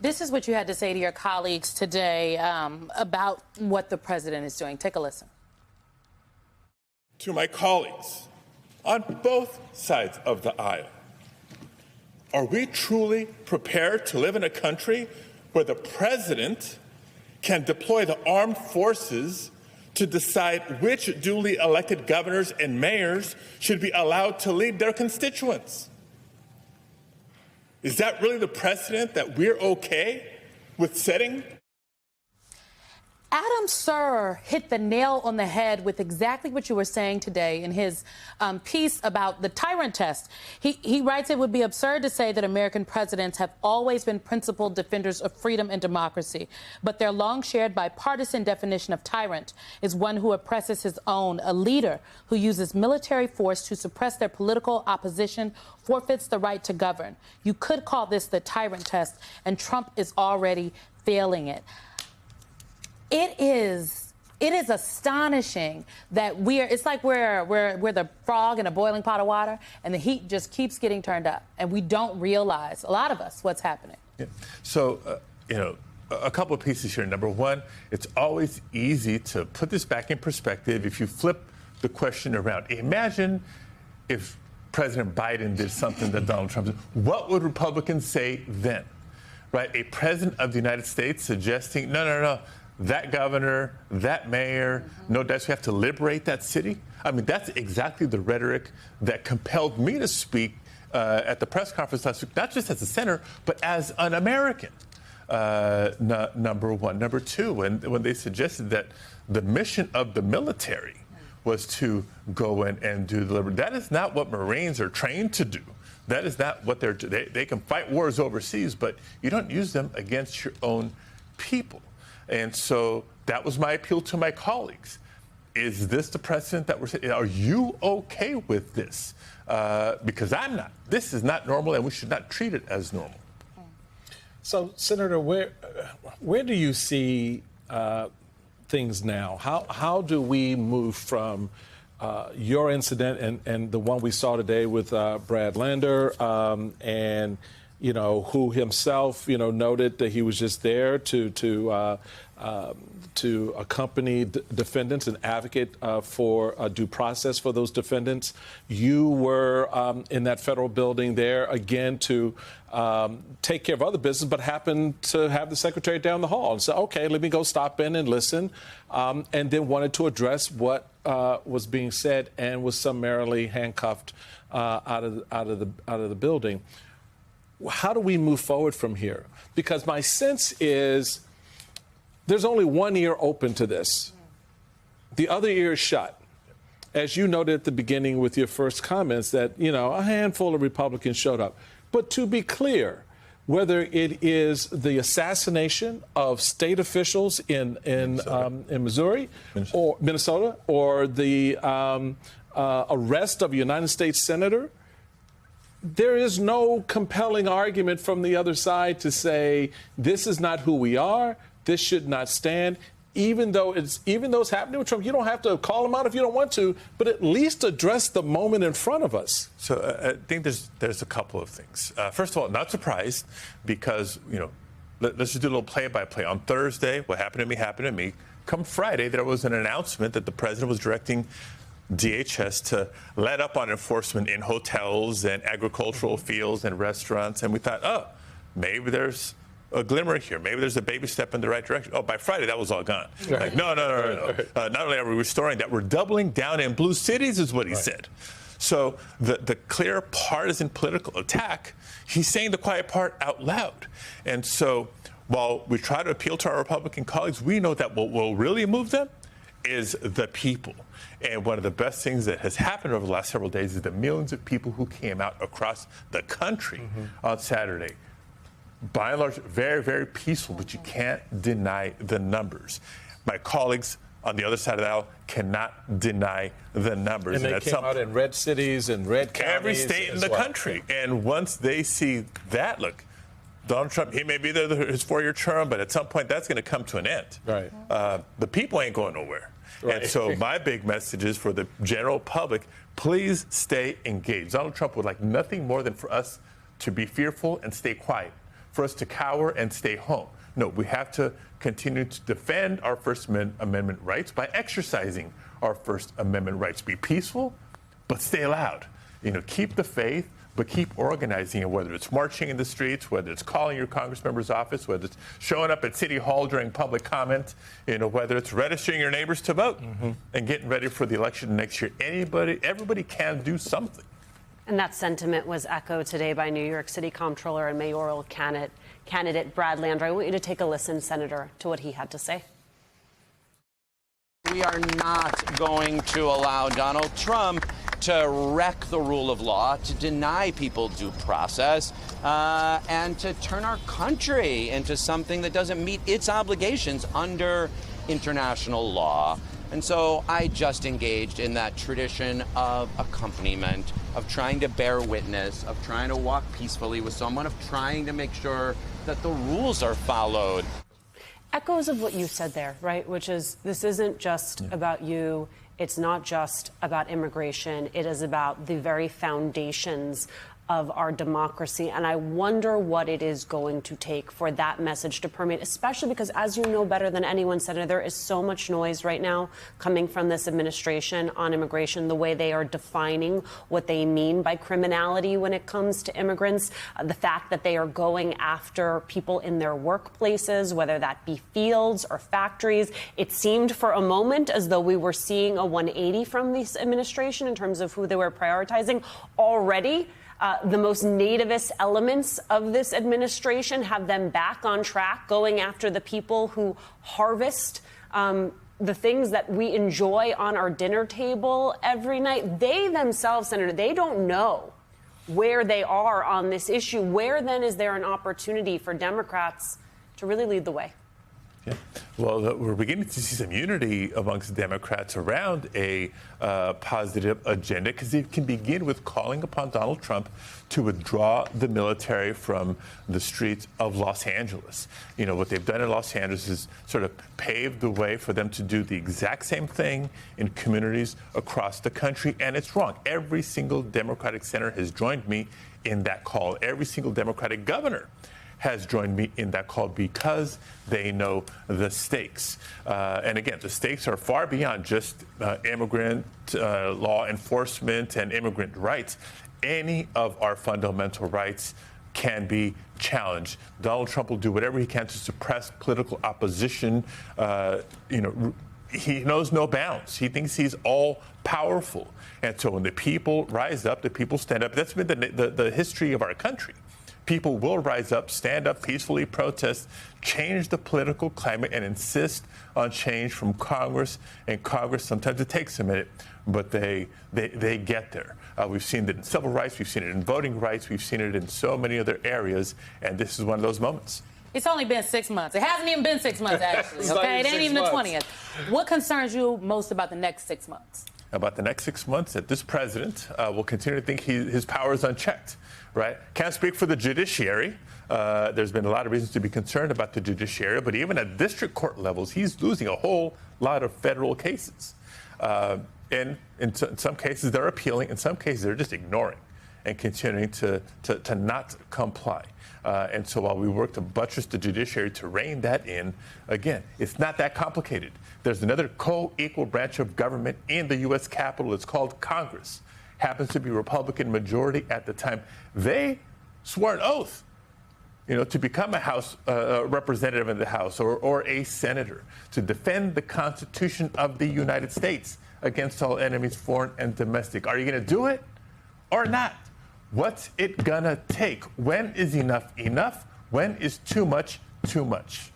This is what you had to say to your colleagues today about what the president is doing. Take a listen. To my colleagues on both sides of the aisle, are we truly prepared to live in a country where the president can deploy the armed forces to decide which duly elected governors and mayors should be allowed to lead their constituents? Is that really the precedent that we're okay with setting? Adam Sir hit the nail on the head with exactly what you were saying today in his piece about the tyrant test. He writes it would be absurd to say that American presidents have always been principled defenders of freedom and democracy, but their long shared bipartisan definition of tyrant is one who oppresses his own, a leader who uses military force to suppress their political opposition, forfeits the right to govern. You could call this the tyrant test, and Trump is already failing it. It is astonishing that it's like we're the frog in a boiling pot of water, and the heat just keeps getting turned up, and we don't realize, a lot of us, what's happening. Yeah. So, a couple of pieces here. Number one, it's always easy to put this back in perspective if you flip the question around. Imagine if President Biden did something that Donald Trump did. What would Republicans say then? Right? A president of the United States suggesting, no. That governor, that mayor, no doubt we have to liberate that city. I mean, that's exactly the rhetoric that compelled me to speak at the press conference last week, not just as a senator, but as an American. Number one. Number two, when they suggested that the mission of the military was to go in and do the liberation, that is not what Marines are trained to do. That is not what they can fight wars overseas, but you don't use them against your own people. And so that was my appeal to my colleagues. Is this the precedent that we're saying? Are you okay with this? Because I'm not. This is not normal, and we should not treat it as normal. So, Senator, where do you see things now? How do we move from your incident and the one we saw today with Brad Lander and who himself, noted that he was just there to accompany defendants and advocate for a due process for those defendants. You were in that federal building there again to take care of other business, but happened to have the secretary down the hall and say, "Okay, let me go stop in and listen," and then wanted to address what was being said and was summarily handcuffed out of the building. How do we move forward from here? Because my sense is there's only one ear open to this. The other ear is shut. As you noted at the beginning with your first comments that, a handful of Republicans showed up. But to be clear, whether it is the assassination of state officials in Missouri or Minnesota, or the arrest of a United States senator, there is no compelling argument from the other side to say this is not who we are. This should not stand. Even though it's happening with Trump, you don't have to call him out if you don't want to, but at least address the moment in front of us. So I think there's a couple of things. First of all, not surprised because let's just do a little play-by-play. On Thursday, what happened to me happened to me. Come Friday, there was an announcement that the president was directing DHS to let up on enforcement in hotels and agricultural fields and restaurants. And we thought, oh, maybe there's a glimmer here. Maybe there's a baby step in the right direction. Oh, by Friday, that was all gone. Right. Like, no. Not only are we restoring that, we're doubling down in blue cities is what he said. So the clear partisan political attack, he's saying the quiet part out loud. And so while we try to appeal to our Republican colleagues, we know that what will really move them is the people. And one of the best things that has happened over the last several days is the millions of people who came out across the country on Saturday. By and large, very, very peaceful, but you can't deny the numbers. My colleagues on the other side of the aisle cannot deny the numbers. And they came out in red cities and red counties. Every state in the country. And once they see that, look, Donald Trump, he may be there his 4-year term, but at some point that's going to come to an end. Right. The people ain't going nowhere. Right. And so my big message is for the general public, please stay engaged. Donald Trump would like nothing more than for us to be fearful and stay quiet for us to cower and stay home. No, we have to continue to defend our First Amendment rights by exercising our First Amendment rights. Be peaceful, but stay loud. Keep the faith, but keep organizing it, whether it's marching in the streets, whether it's calling your congress member's office, whether it's showing up at City Hall during public comment, whether it's registering your neighbors to vote and getting ready for the election next year. Everybody can do something. And that sentiment was echoed today by New York City Comptroller and mayoral candidate Brad Landrieu. I want you to take a listen, Senator, to what he had to say. We are not going to allow Donald Trump to wreck the rule of law, to deny people due process, and to turn our country into something that doesn't meet its obligations under international law. And so I just engaged in that tradition of accompaniment, of trying to bear witness, of trying to walk peacefully with someone, of trying to make sure that the rules are followed. Echoes of what you said there, right? Which is, this isn't just about you. It's not just about immigration. It is about the very foundations of our democracy. And I wonder what it is going to take for that message to permeate, especially because, as you know better than anyone, Senator, there is so much noise right now coming from this administration on immigration, the way they are defining what they mean by criminality when it comes to immigrants, the fact that they are going after people in their workplaces, whether that be fields or factories. It seemed for a moment as though we were seeing a 180 from this administration in terms of who they were prioritizing. Already, the most nativist elements of this administration have them back on track, going after the people who harvest the things that we enjoy on our dinner table every night. They themselves, Senator, they don't know where they are on this issue. Where then is there an opportunity for Democrats to really lead the way? Yeah. Well, we're beginning to see some unity amongst Democrats around a positive agenda, because it can begin with calling upon Donald Trump to withdraw the military from the streets of Los Angeles. What they've done in Los Angeles is sort of paved the way for them to do the exact same thing in communities across the country, and it's wrong. Every single Democratic senator has joined me in that call. Every single Democratic governor has joined me in that call, because they know the stakes. And again, the stakes are far beyond just immigrant law enforcement and immigrant rights. Any of our fundamental rights can be challenged. Donald Trump will do whatever he can to suppress political opposition. He knows no bounds. He thinks he's all powerful. And so when the people rise up, the people stand up. That's been the history of our country. People will rise up, stand up, peacefully protest, change the political climate, and insist on change from Congress. And Congress, sometimes it takes a minute, but they get there. We've seen it in civil rights, we've seen it in voting rights, we've seen it in so many other areas, and this is one of those moments. It's only been 6 months. It hasn't even been 6 months, actually. Okay, it ain't even the 20th. What concerns you most about the next 6 months? About the next 6 months, that this president will continue to think his power is unchecked, right? Can't speak for the judiciary. There's been a lot of reasons to be concerned about the judiciary, but even at district court levels, he's losing a whole lot of federal cases. And in some cases, they're appealing. In some cases, they're just ignoring and continuing to not comply. And so while we work to buttress the judiciary to rein that in, again, it's not that complicated. There's another co-equal branch of government in the U.S. Capitol. It's called Congress. Happens to be Republican majority at the time. They swore an oath, to become a House representative in the House or a senator, to defend the Constitution of the United States against all enemies, foreign and domestic. Are you going to do it or not? What's it gonna take? When is enough enough? When is too much too much?